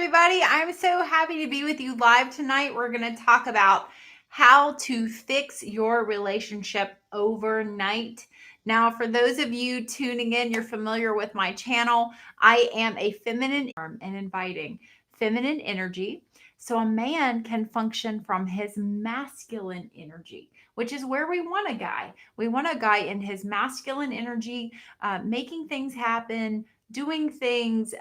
everybody. I'm so happy to be with you live tonight. We're going to talk about how to fix your relationship overnight. Now, for those of you tuning in, you're familiar with my channel. I am a feminine and inviting feminine energy. So a man can function from his masculine energy, which is where we want a guy. We want a guy in his masculine energy, making things happen, doing things.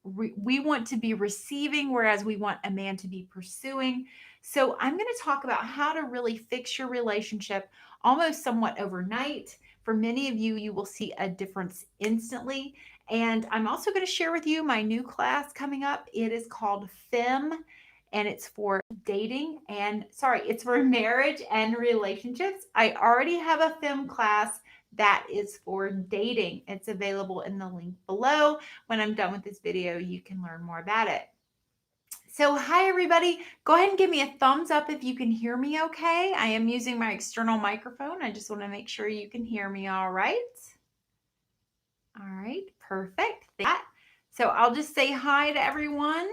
We want to be receiving, whereas we want a man to be pursuing. So I'm going to talk about how to really fix your relationship almost somewhat overnight. For many of you, you will see a difference instantly. And I'm also going to share with you my new class coming up. It is called FEM, and it's for it's for marriage and relationships. I already have a FEM class that is for dating. It's available in the link below. When I'm done with this video, you can learn more about it. So hi everybody, go ahead and give me a thumbs up if you can hear me okay. I am using my external microphone. I just want to make sure you can hear me all right. All right, perfect. So I'll just say hi to everyone.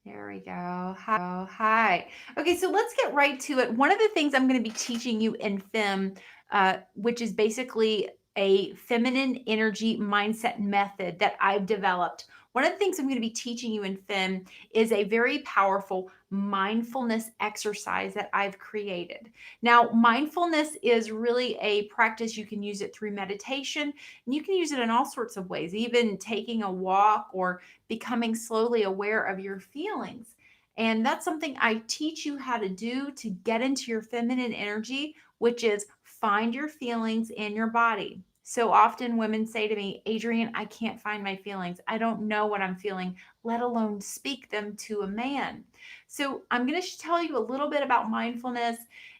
There we go. Hi. Okay, so let's get right to it. One of the things I'm going to be teaching you in FEM, which is basically a feminine energy mindset method that I've developed. One of the things I'm going to be teaching you in FEM is a very powerful mindfulness exercise that I've created. Now, mindfulness is really a practice. You can use it through meditation, and you can use it in all sorts of ways, even taking a walk or becoming slowly aware of your feelings. And that's something I teach you how to do to get into your feminine energy, which is find your feelings in your body. So often women say to me, Adrienne, I can't find my feelings. I don't know what I'm feeling, let alone speak them to a man. So I'm going to tell you a little bit about mindfulness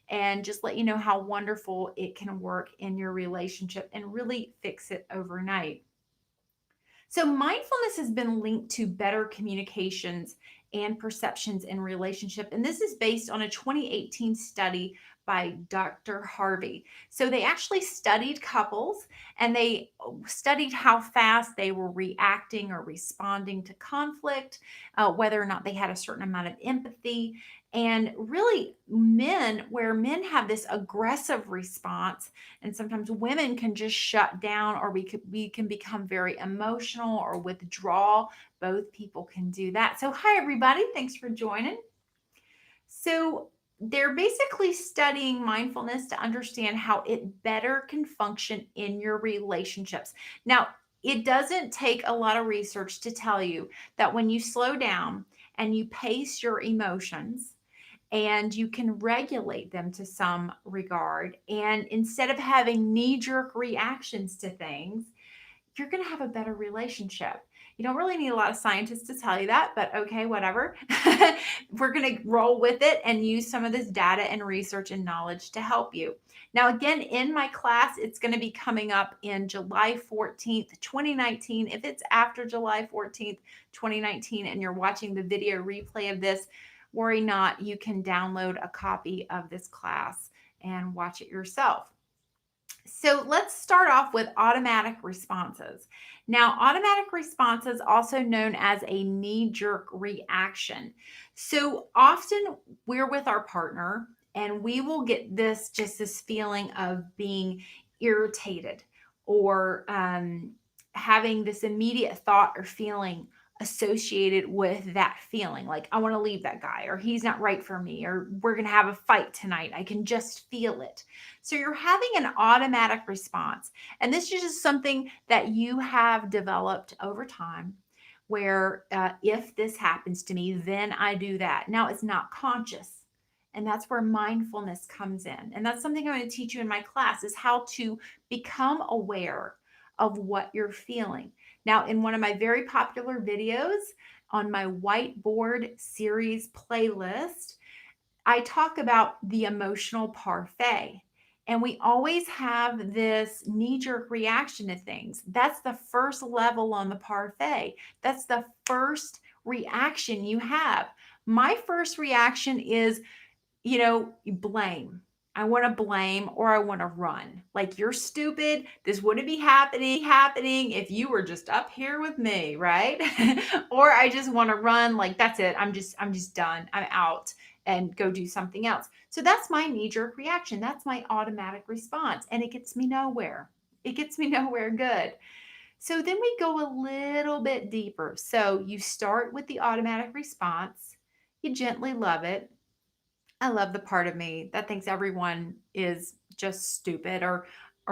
and just let you know how wonderful it can work in your relationship and really fix it overnight. So, mindfulness has been linked to better communications and perceptions in relationship. And this is based on a 2018 study by Dr. Harvey. So, they actually studied couples and they studied how fast they were reacting or responding to conflict, whether or not they had a certain amount of empathy. And really, where men have this aggressive response, and sometimes women can just shut down, or we can become very emotional or withdraw. Both people can do that. So hi everybody, thanks for joining. So they're basically studying mindfulness to understand how it better can function in your relationships. Now, it doesn't take a lot of research to tell you that when you slow down and you pace your emotions, and you can regulate them to some regard. And instead of having knee-jerk reactions to things, you're going to have a better relationship. You don't really need a lot of scientists to tell you that, but okay, whatever. We're going to roll with it and use some of this data and research and knowledge to help you. Now, again, in my class, it's going to be coming up in July 14th, 2019. If it's after July 14th, 2019, and you're watching the video replay of this, worry not, you can download a copy of this class and watch it yourself. So let's start off with automatic responses. Now, automatic responses, also known as a knee-jerk reaction. So often we're with our partner and we will get this feeling of being irritated or having this immediate thought or feeling associated with that feeling, like I want to leave that guy, or he's not right for me, or we're going to have a fight tonight. I can just feel it. So you're having an automatic response. And this is just something that you have developed over time where if this happens to me, then I do that. Now it's not conscious. And that's where mindfulness comes in. And that's something I'm going to teach you in my class, is how to become aware of what you're feeling. Now, in one of my very popular videos on my whiteboard series playlist, I talk about the emotional parfait. And we always have this knee-jerk reaction to things. That's the first level on the parfait. That's the first reaction you have. My first reaction is, blame. I want to blame, or I want to run. Like, you're stupid. This wouldn't be happening if you were just up here with me, right? Or I just want to run, like, that's it. I'm just done. I'm out and go do something else. So that's my knee-jerk reaction. That's my automatic response. And it gets me nowhere. It gets me nowhere good. So then we go a little bit deeper. So you start with the automatic response. You gently love it. I love the part of me that thinks everyone is just stupid, or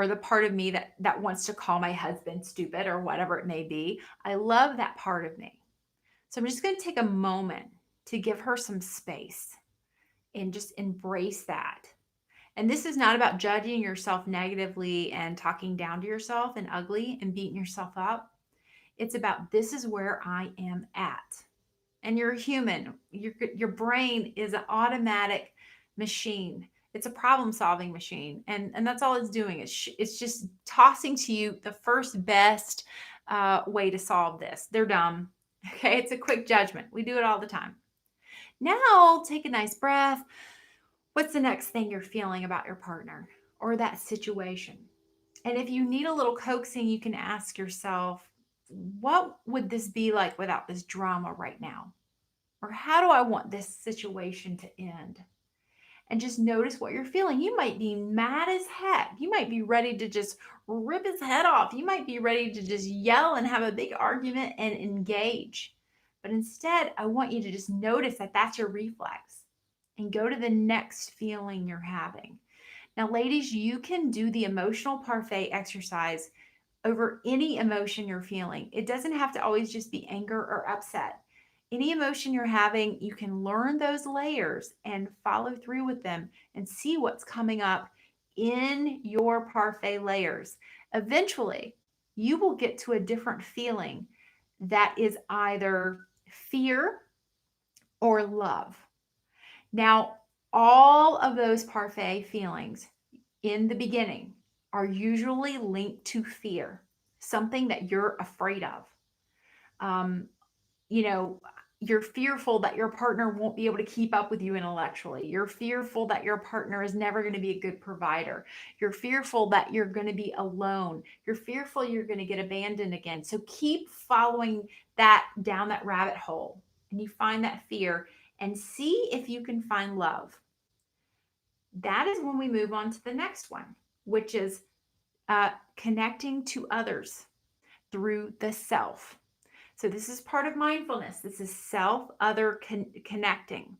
the part of me that wants to call my husband stupid or whatever it may be. I love that part of me. So I'm just going to take a moment to give her some space and just embrace that. And this is not about judging yourself negatively and talking down to yourself and ugly and beating yourself up. It's about, this is where I am at. And you're a human. Your brain is an automatic machine. It's a problem solving machine. And that's all it's doing. It's just tossing to you the first best way to solve this. They're dumb. Okay. It's a quick judgment. We do it all the time. Now take a nice breath. What's the next thing you're feeling about your partner or that situation? And if you need a little coaxing, you can ask yourself, what would this be like without this drama right now? Or how do I want this situation to end? And just notice what you're feeling. You might be mad as heck. You might be ready to just rip his head off. You might be ready to just yell and have a big argument and engage. But instead, I want you to just notice that that's your reflex and go to the next feeling you're having. Now, ladies, you can do the emotional parfait exercise over any emotion you're feeling. It doesn't have to always just be anger or upset. Any emotion you're having, you can learn those layers and follow through with them and see what's coming up in your parfait layers. Eventually, you will get to a different feeling that is either fear or love. Now, all of those parfait feelings in the beginning are usually linked to fear, something that you're afraid of. Um, you know, you're fearful that your partner won't be able to keep up with you intellectually. You're fearful that your partner is never going to be a good provider. You're fearful that you're going to be alone. You're fearful you're going to get abandoned again. So keep following that down that rabbit hole and you find that fear and see if you can find love. That is when we move on to the next one, which is connecting to others through the self. So this is part of mindfulness. This is self-other connecting.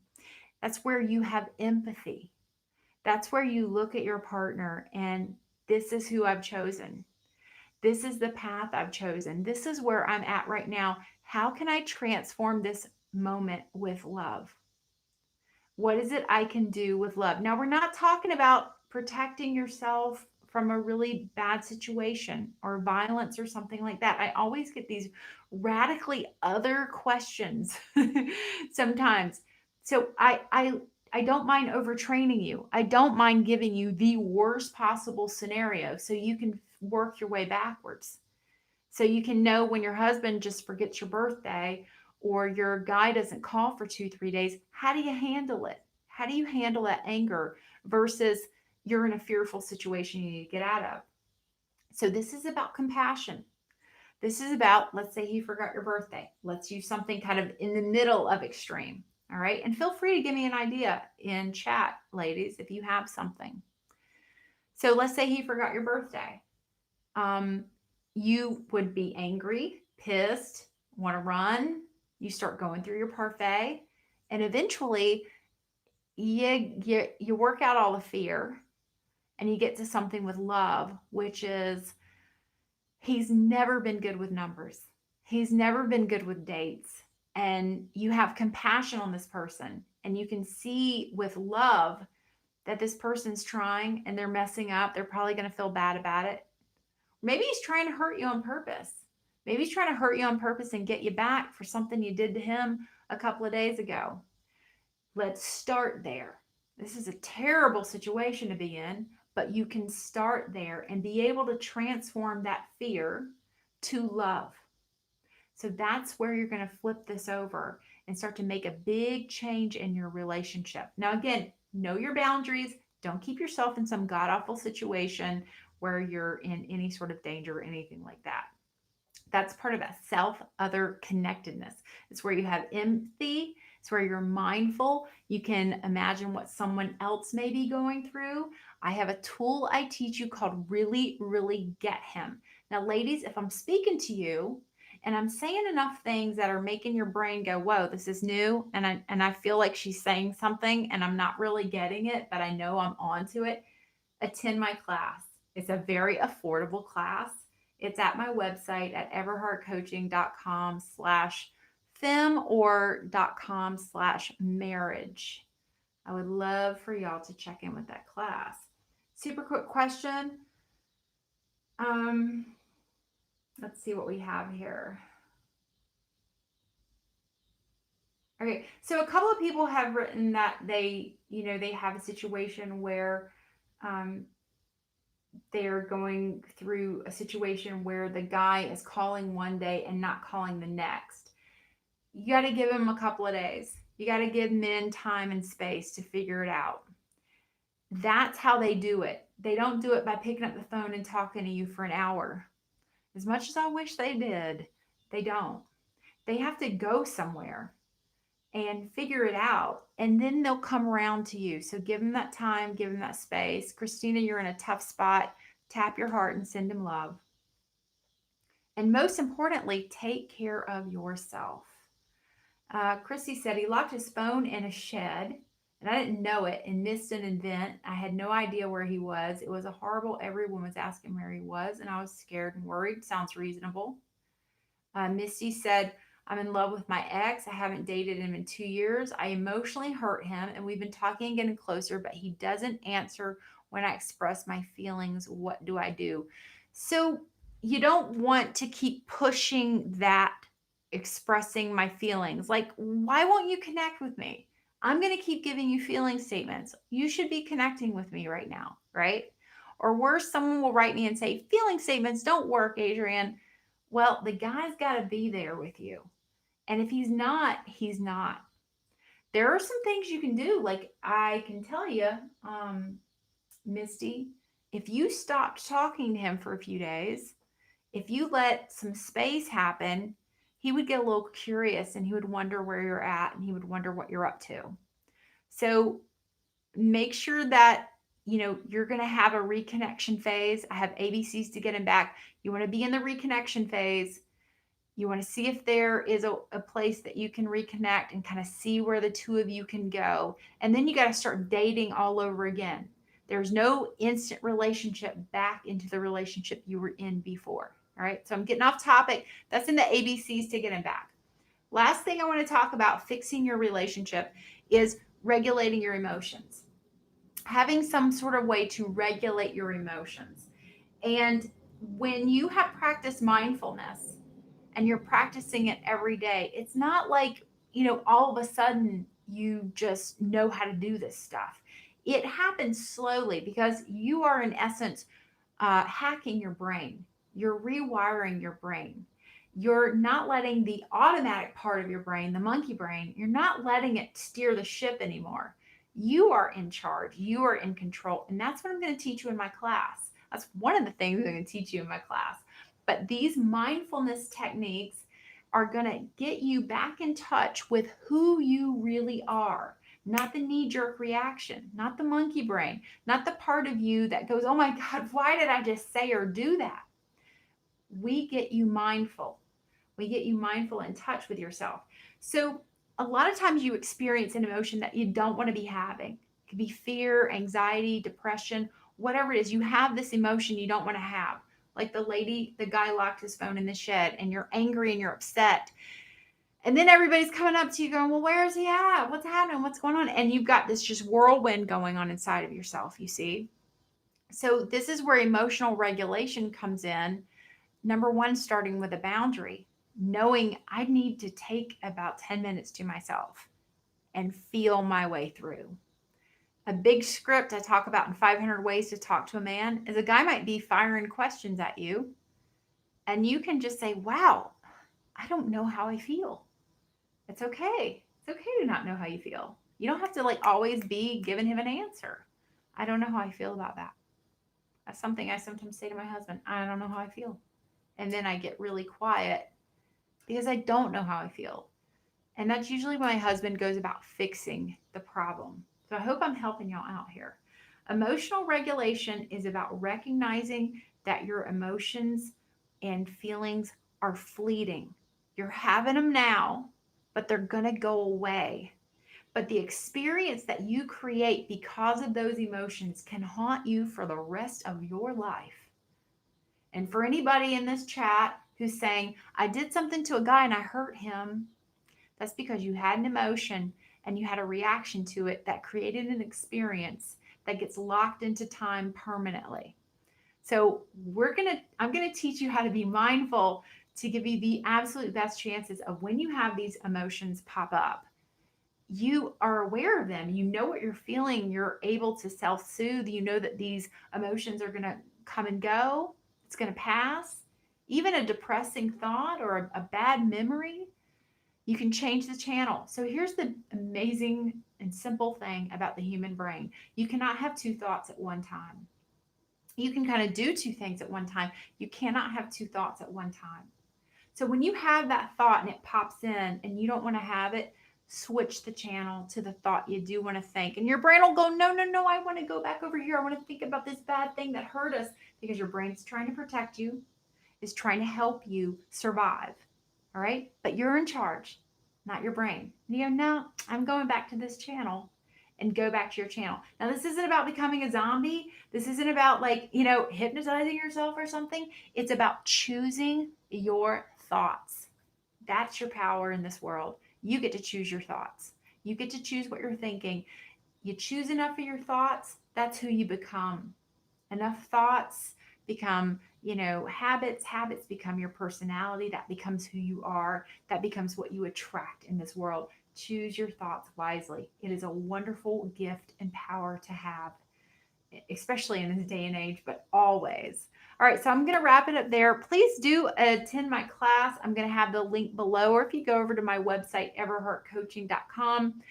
That's where you have empathy. That's where you look at your partner and this is who I've chosen. This is the path I've chosen. This is where I'm at right now. How can I transform this moment with love? What is it I can do with love? Now, we're not talking about protecting yourself from a really bad situation or violence or something like that. I always get these radically other questions sometimes. So I don't mind overtraining you. I don't mind giving you the worst possible scenario so you can work your way backwards. So you can know when your husband just forgets your birthday or your guy doesn't call for 2, 3 days, how do you handle it? How do you handle that anger versus you're in a fearful situation you need to get out of? So this is about compassion. This is about, let's say he forgot your birthday. Let's use something kind of in the middle of extreme. All right. And feel free to give me an idea in chat, ladies, if you have something. So let's say he forgot your birthday. You would be angry, pissed, want to run. You start going through your parfait, and eventually you work out all the fear and you get to something with love, which is he's never been good with numbers. He's never been good with dates. And you have compassion on this person and you can see with love that this person's trying and they're messing up. They're probably going to feel bad about it. Maybe he's trying to hurt you on purpose. Maybe he's trying to hurt you on purpose and get you back for something you did to him a couple of days ago. Let's start there. This is a terrible situation to be in, but you can start there and be able to transform that fear to love. So that's where you're going to flip this over and start to make a big change in your relationship. Now, again, know your boundaries, Don't keep yourself in some god awful situation where you're in any sort of danger or anything like that. That's part of that self other connectedness. It's where you have empathy. It's where you're mindful. You can imagine what someone else may be going through. I have a tool I teach you called Really, Really Get Him. Now, ladies, if I'm speaking to you and I'm saying enough things that are making your brain go, whoa, this is new, and I feel like she's saying something and I'm not really getting it, but I know I'm onto it, attend my class. It's a very affordable class. It's at my website at everheartcoaching.com/fem or .com/marriage. I would love for y'all to check in with that class. Super quick question. Um, let's see what we have here. Okay, so a couple of people have written that they have a situation where um, they're going through a situation where the guy is calling one day and not calling the next. You got to give him a couple of days. You got to give men time and space to figure it out. That's how they do it. They don't do it by picking up the phone and talking to you for an hour. As much as I wish they did, they don't. They have to go somewhere and figure it out, and then they'll come around to you. So give them that time, give them that space. Christina, you're in a tough spot. Tap your heart and send him love. And most importantly, take care of yourself. Chrissy said he locked his phone in a shed, and I didn't know it and missed an event. I had no idea where he was. It was a horrible, everyone was asking where he was, and I was scared and worried. Sounds reasonable. Misty said, I'm in love with my ex. I haven't dated him in 2 years. I emotionally hurt him, and we've been talking and getting closer, but he doesn't answer when I express my feelings. What do I do? So you don't want to keep pushing that expressing my feelings. Like, why won't you connect with me? I'm going to keep giving you feeling statements. You should be connecting with me right now, right? Or worse, someone will write me and say, feeling statements don't work, Adrienne. Well, the guy's got to be there with you. And if he's not, he's not. There are some things you can do. Like I can tell you, Misty, if you stopped talking to him for a few days, if you let some space happen, he would get a little curious and he would wonder where you're at and he would wonder what you're up to. So make sure that you're going to have a reconnection phase. I have ABCs to get him back. You want to be in the reconnection phase. You want to see if there is a place that you can reconnect and kind of see where the two of you can go. And then you got to start dating all over again. There's no instant relationship back into the relationship you were in before. All right. So I'm getting off topic. That's in the ABCs to get him back. Last thing I want to talk about fixing your relationship is regulating your emotions. Having some sort of way to regulate your emotions. And when you have practiced mindfulness, and you're practicing it every day, it's not like, all of a sudden you just know how to do this stuff. It happens slowly because you are, in essence, hacking your brain. You're rewiring your brain. You're not letting the automatic part of your brain, the monkey brain, you're not letting it steer the ship anymore. You are in charge. You are in control. And that's what I'm going to teach you in my class. That's one of the things I'm going to teach you in my class. But these mindfulness techniques are going to get you back in touch with who you really are, not the knee-jerk reaction, not the monkey brain, not the part of you that goes, oh my God, why did I just say or do that? We get you mindful. We get you mindful in touch with yourself. So a lot of times you experience an emotion that you don't want to be having. It could be fear, anxiety, depression, whatever it is. You have this emotion you don't want to have. Like the guy locked his phone in the shed and you're angry and you're upset. And then everybody's coming up to you going, well, where is he at? What's happening? What's going on? And you've got this just whirlwind going on inside of yourself, you see? So this is where emotional regulation comes in. Number one, starting with a boundary, knowing I need to take about 10 minutes to myself and feel my way through. A big script I talk about in 500 Ways to Talk to a Man is a guy might be firing questions at you, and you can just say, wow, I don't know how I feel. It's okay. It's okay to not know how you feel. You don't have to always be giving him an answer. I don't know how I feel about that. That's something I sometimes say to my husband. I don't know how I feel. And then I get really quiet because I don't know how I feel. And that's usually when my husband goes about fixing the problem. So I hope I'm helping y'all out here. Emotional regulation is about recognizing that your emotions and feelings are fleeting. You're having them now, but they're going to go away. But the experience that you create because of those emotions can haunt you for the rest of your life. And for anybody in this chat who's saying, I did something to a guy and I hurt him, that's because you had an emotion and you had a reaction to it that created an experience that gets locked into time permanently. So I'm gonna teach you how to be mindful to give you the absolute best chances of when you have these emotions pop up. You are aware of them. You know what you're feeling. You're able to self-soothe. You know that these emotions are gonna come and go. It's gonna pass. Even a depressing thought or a bad memory, you can change the channel. So here's the amazing and simple thing about the human brain. You cannot have two thoughts at one time. You can kind of do two things at one time. You cannot have two thoughts at one time. So when you have that thought and it pops in and you don't want to have it, switch the channel to the thought you do want to think. And your brain will go, no, no, no, I want to go back over here. I want to think about this bad thing that hurt us, because your brain is trying to protect you, is trying to help you survive. All right. But you're in charge, not your brain. And you go, no, I'm going back to this channel, and go back to your channel. Now, this isn't about becoming a zombie. This isn't about hypnotizing yourself or something. It's about choosing your thoughts. That's your power in this world. You get to choose your thoughts. You get to choose what you're thinking. You choose enough of your thoughts, that's who you become. Enough thoughts become, habits. Habits become your personality. That becomes who you are. That becomes what you attract in this world. Choose your thoughts wisely. It is a wonderful gift and power to have, especially in this day and age, but always. All right, so I'm going to wrap it up there. Please do attend my class. I'm going to have the link below, or if you go over to my website, everheartcoaching.com,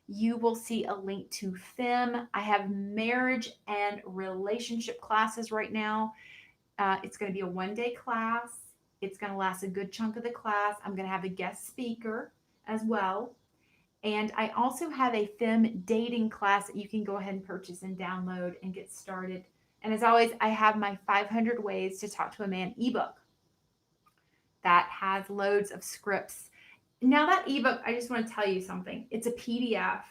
you will see a link to FEM. I have marriage and relationship classes right now. It's going to be a one-day class. It's going to last a good chunk of the class. I'm going to have a guest speaker as well. And I also have a FEM dating class that you can go ahead and purchase and download and get started. And as always, I have my 500 Ways to Talk to a Man ebook that has loads of scripts. Now, that ebook, I just want to tell you something. It's a PDF.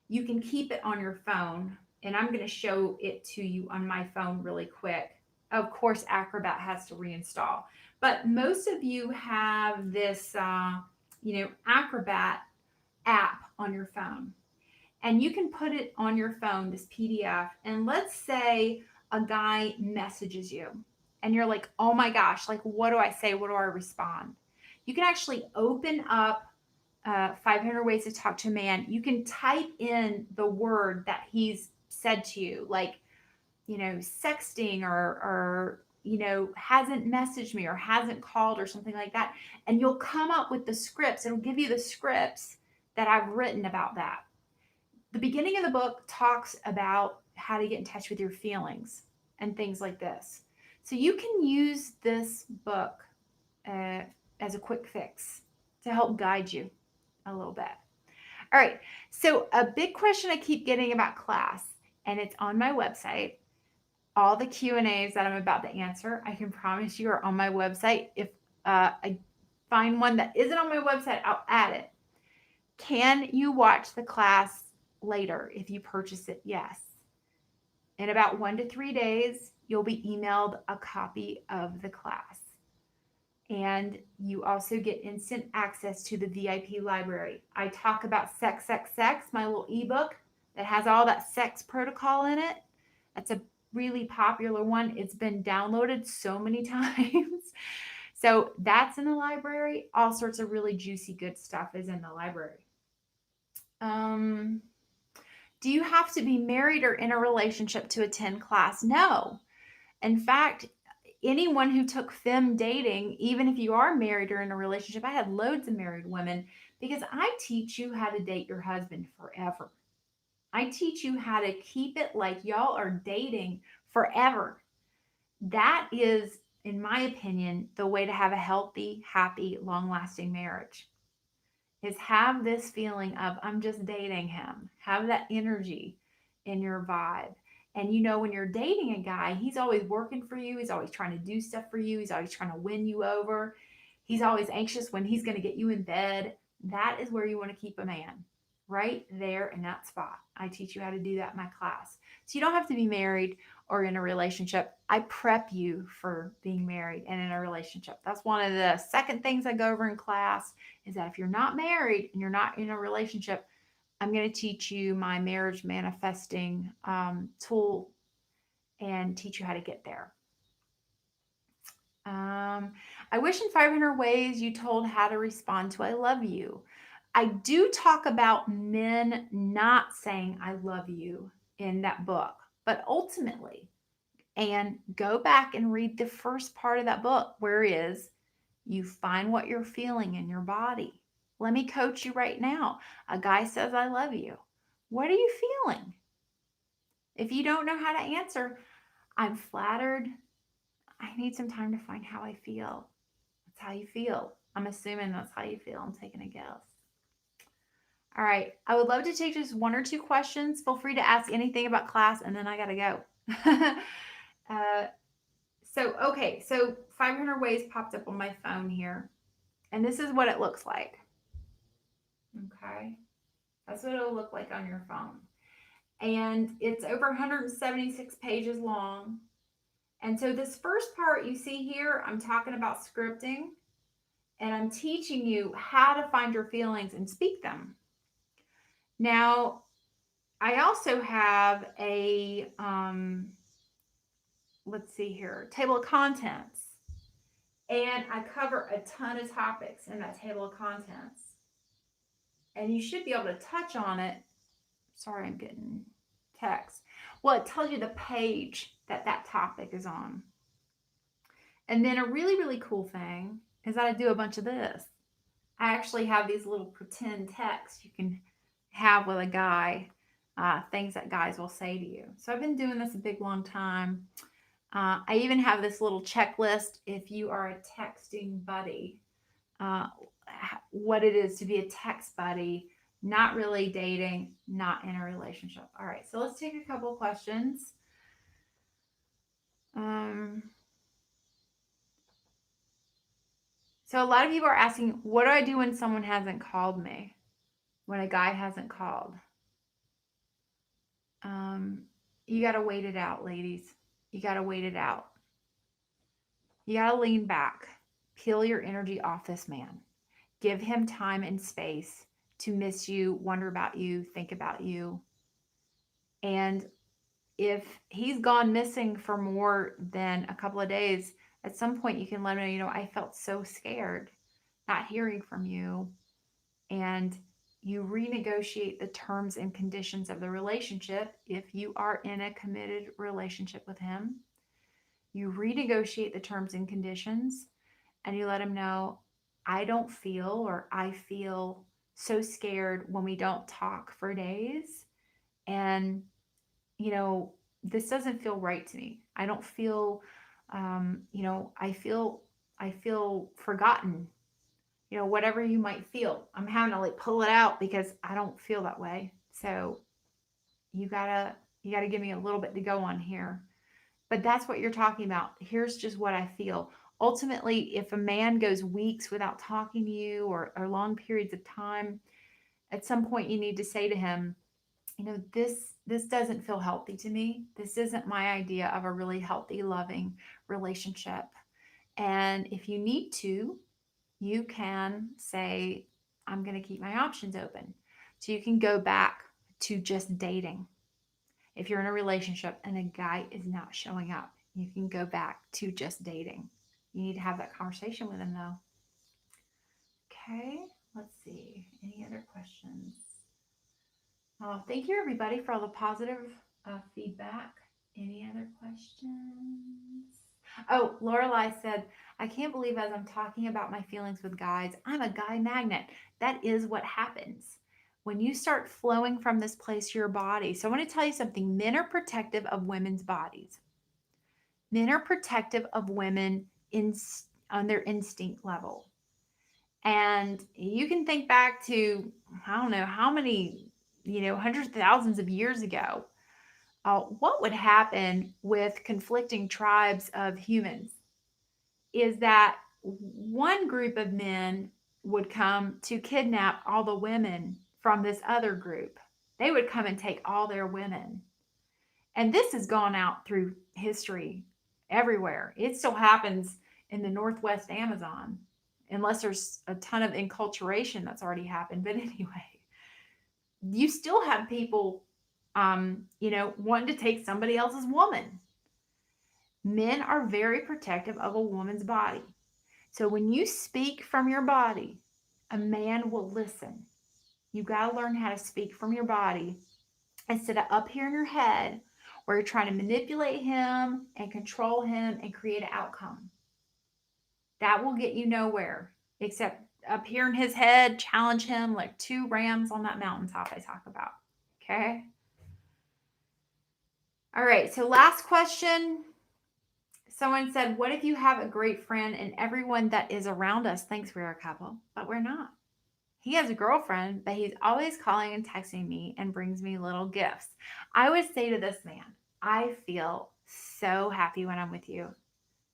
You can keep it on your phone, and I'm going to show it to you on my phone really quick. Of course, Acrobat has to reinstall, but most of you have this, Acrobat app on your phone, and you can put it on your phone, this PDF. And let's say a guy messages you and you're like, oh my gosh, like, what do I say? What do I respond? You can actually open up 500 Ways to Talk to a Man. You can type in the word that he's said to you, like, sexting or hasn't messaged me or hasn't called or something like that. And you'll come up with the scripts. It'll give you the scripts that I've written about that. The beginning of the book talks about how to get in touch with your feelings and things like this. So you can use this book as a quick fix to help guide you a little bit. All right. So a big question I keep getting about class, and it's on my website. All the Q&As that I'm about to answer, I can promise you, are on my website. If I find one that isn't on my website, I'll add it. Can you watch the class later if you purchase it? Yes. In about 1 to 3 days, you'll be emailed a copy of the class. And you also get instant access to the VIP library. I talk about Sex, Sex, Sex, my little ebook that has all that sex protocol in it. That's a really popular one. It's been downloaded so many times. So that's in the library. All sorts of really juicy, good stuff is in the library. Do you have to be married or in a relationship to attend class? No. In fact, anyone who took FEM dating, even if you are married or in a relationship, I had loads of married women, because I teach you how to date your husband forever. I teach you how to keep it like y'all are dating forever. That is, in my opinion, the way to have a healthy, happy, long lasting marriage is have this feeling of, I'm just dating him. Have that energy in your vibe. And when you're dating a guy, he's always working for you. He's always trying to do stuff for you. He's always trying to win you over. He's always anxious when he's going to get you in bed. That is where you want to keep a man, right there in that spot. I teach you how to do that in my class. So you don't have to be married or in a relationship. I prep you for being married and in a relationship. That's one of the second things I go over in class is that if you're not married and you're not in a relationship, I'm going to teach you my marriage manifesting tool and teach you how to get there. I wish in 500 ways you told how to respond to I love you. I do talk about men not saying I love you in that book, but ultimately, and go back and read the first part of that book where is you find what you're feeling in your body. Let me coach you right now. A guy says, I love you. What are you feeling? If you don't know how to answer, I'm flattered. I need some time to find how I feel. That's how you feel. I'm assuming that's how you feel. I'm taking a guess. All right. I would love to take just one or two questions. Feel free to ask anything about class, and then I got to go. uh, so 500 ways popped up on my phone here. And this is what it looks like. Okay. That's what it'll look like on your phone. And it's over 176 pages long. And so this first part you see here, I'm talking about scripting and I'm teaching you how to find your feelings and speak them. Now, I also have a, let's see here, table of contents. And I cover a ton of topics in that table of contents. And you should be able to touch on it. Sorry, I'm getting text. Well, it tells you the page that that topic is on. And then a really, really cool thing is that I do a bunch of this. I actually have these little pretend texts you can have with a guy, things that guys will say to you. So I've been doing this a big long time. I even have this little checklist if you are a texting buddy, uh, what it is to be a text buddy, not really dating, not in a relationship. All right, so let's take a couple questions. So a lot of people are asking, what do I do when someone hasn't called me? When a guy hasn't called? You got to wait it out, ladies. You got to wait it out. You got to lean back, peel your energy off this man. Give him time and space to miss you, wonder about you, think about you. And if he's gone missing for more than a couple of days, at some point you can let him know, I felt so scared not hearing from you. And you renegotiate the terms and conditions of the relationship if you are in a committed relationship with him. You renegotiate the terms and conditions and you let him know, I don't feel or I feel so scared when we don't talk for days. And, this doesn't feel right to me. I don't feel, I feel forgotten, whatever you might feel. I'm having to like pull it out because I don't feel that way. So you gotta give me a little bit to go on here. But that's what you're talking about. Here's just what I feel. Ultimately, if a man goes weeks without talking to you or long periods of time, at some point you need to say to him, this doesn't feel healthy to me. This isn't my idea of a really healthy, loving relationship. And if you need to, you can say, I'm going to keep my options open. So you can go back to just dating. If you're in a relationship and a guy is not showing up, you can go back to just dating. You need to have that conversation with him though. Okay, let's see. Any other questions? Oh, thank you everybody for all the positive feedback. Any other questions? Oh, Lorelei said, I can't believe as I'm talking about my feelings with guys, I'm a guy magnet. That is what happens. when you start flowing from this place, your body. So I want to tell you something. Men are protective of women's bodies. Men are protective of women on their instinct level. And you can think back to, I don't know how many, hundreds of thousands of years ago. What would happen with conflicting tribes of humans is that one group of men would come to kidnap all the women from this other group. They would come and take all their women. And this has gone out through history everywhere. It still happens in the Northwest Amazon, unless there's a ton of enculturation that's already happened. But anyway, you still have people, wanting to take somebody else's woman. Men are very protective of a woman's body. So when you speak from your body, a man will listen. You got to learn how to speak from your body instead of up here in your head where you're trying to manipulate him and control him and create an outcome. That will get you nowhere except up here in his head, challenge him like two rams on that mountaintop I talk about. Okay. All right. So last question. Someone said, what if you have a great friend and everyone that is around us thinks we're a couple, but we're not? He has a girlfriend, but he's always calling and texting me and brings me little gifts. I would say to this man, I feel so happy when I'm with you.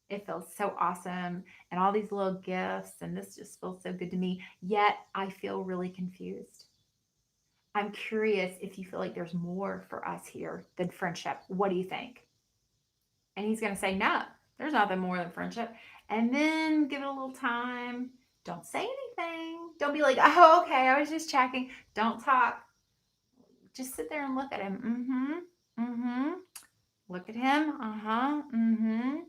It feels so awesome and all these little gifts, and this just feels so good to me. Yet I feel really confused. I'm curious if you feel like there's more for us here than friendship. What do you think? And he's going to say, no, there's nothing more than friendship. And then give it a little time. Don't say anything. Don't be like, oh, okay, I was just checking. Don't talk. Just sit there and look at him. Look at him.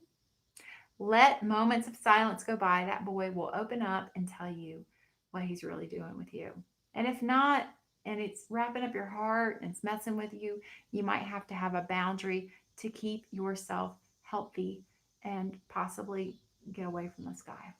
Let moments of silence go by. That boy will open up and tell you what he's really doing with you. And if not, and it's wrapping up your heart and it's messing with you, you might have to have a boundary to keep yourself healthy and possibly get away from this guy.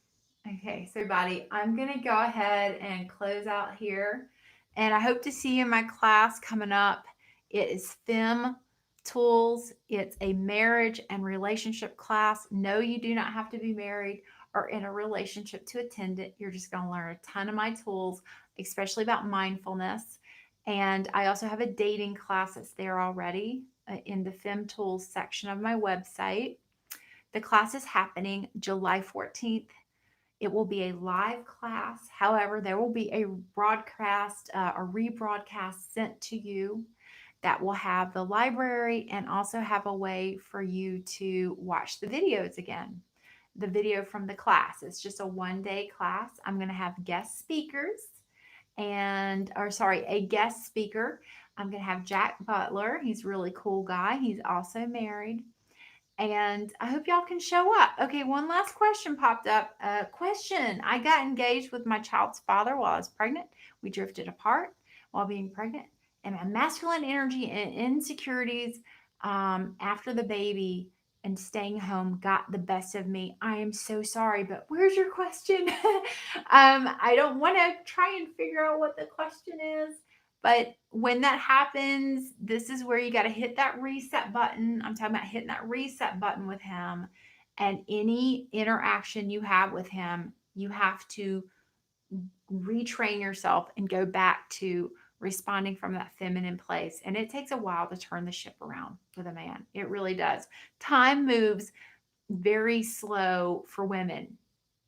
Okay, so everybody, I'm going to go ahead and close out here. And I hope to see you in my class coming up. It is FEM Tools. It's a marriage and relationship class. No, you do not have to be married or in a relationship to attend it. You're just going to learn a ton of my tools, especially about mindfulness. And I also have a dating class that's there already in the FEM Tools section of my website. The class is happening July 14th. It will be a live class. However, there will be a broadcast, a rebroadcast sent to you that will have the library and also have a way for you to watch the videos again. The video from the class. It's just a one-day class. I'm going to have guest speakers a guest speaker. I'm going to have Jack Butler. He's a really cool guy. He's also married. And I hope y'all can show up. Okay, one last question popped up. Question. I got engaged with my child's father while I was pregnant. We drifted apart while being pregnant. And my masculine energy and insecurities after the baby and staying home got the best of me. I am so sorry, but where's your question? I don't want to try and figure out what the question is. But when that happens, this is where you got to hit that reset button. I'm talking about hitting that reset button with him. And any interaction you have with him, you have to retrain yourself and go back to responding from that feminine place. And it takes a while to turn the ship around with a man. It really does. Time moves very slow for women.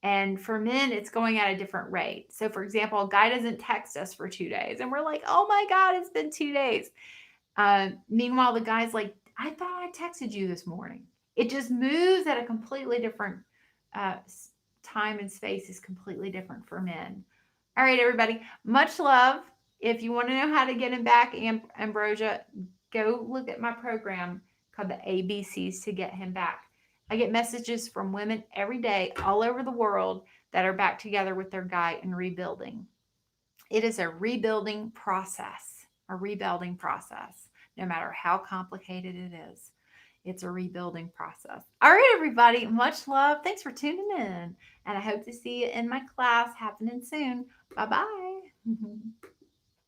And for men, it's going at a different rate. So, for example, a guy doesn't text us for 2 days, and we're like, oh my God, it's been 2 days. Meanwhile, the guy's like, I thought I texted you this morning. It just moves at a completely different time and space is completely different for men. All right, everybody, much love. If you want to know how to get him back, Ambrosia, go look at my program called the ABCs to get him back. I get messages from women every day all over the world that are back together with their guy and rebuilding. It is a rebuilding process, no matter how complicated it is. It's a rebuilding process. All right, everybody, much love. Thanks for tuning in. And I hope to see you in my class happening soon. Bye-bye.